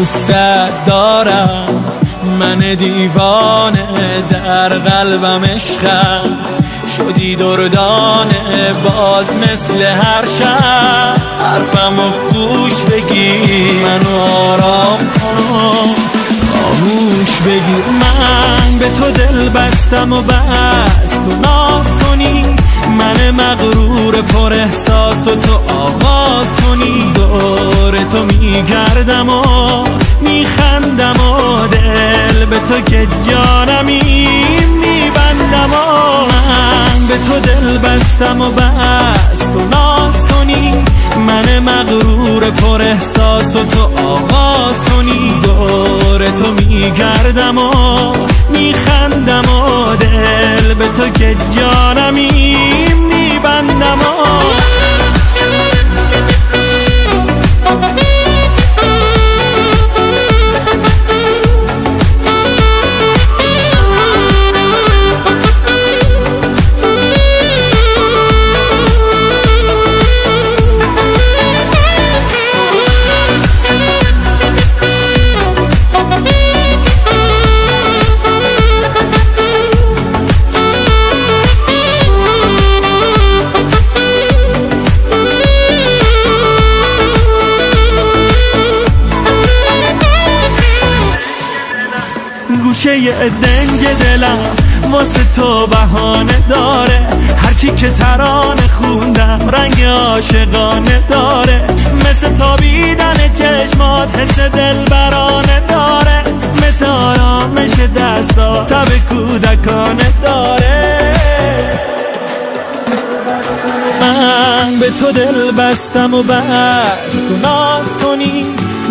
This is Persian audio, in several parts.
دوستت دارم، من دیوانه، در قلبم عشقم شدی دردانه، باز مثل هر شب حرفمو گوش بگیر، منو آرام کن، خاموش بگیر. من به تو دل بستم و بس تو ناز کنی، من مغرور پر احساس و تو آغاز کنی. دور تو میگردم و میخندم و دل به تو که جانمی میبندم و من به تو دل بستم و بس تو ناز کنی، من مغرور پر احساس و تو آغاز کنی. دور تو میگردم و میخندم و دل به تو که جانمی میبندم و گوشه دنج دلم واسه تو بهانه داره، هرچی که ترانه خوندم رنگ عاشقانه داره، مثل تابیدن چشمات حس دلبرانه داره، مثل آرامش دستا تب کودکانه داره. من به تو دل بستم و بس تو ناز کنی،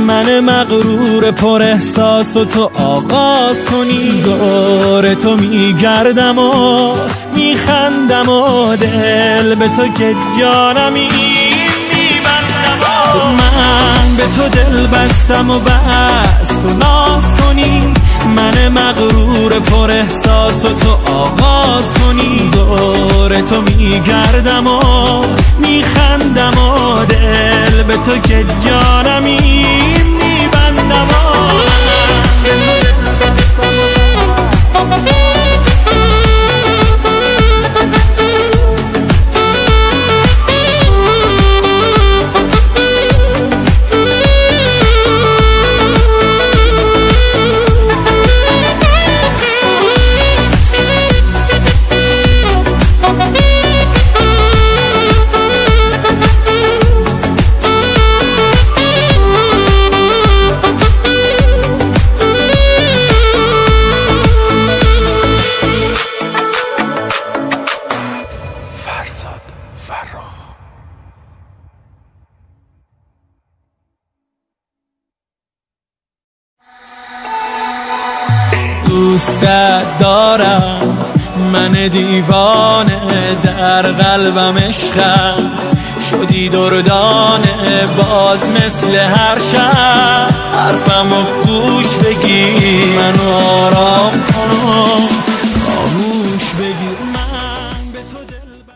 من مغرور پر احساس و تو آغاز کنی. دور تو میگردم و میخندم و دل به تو که جانمی میبندم و من به تو دل بستم و بس تو ناز کنی، من مغرور پر احساس و تو آغاز کنی. دور تو میگردم و میخندم و دل به تو که جانمی میبندم و دوستت دارم، من دیوانه، در قلبم عشقم شدی دردانه، باز مثل هر شب حرفمو گوش بگیر، منو آرام کن،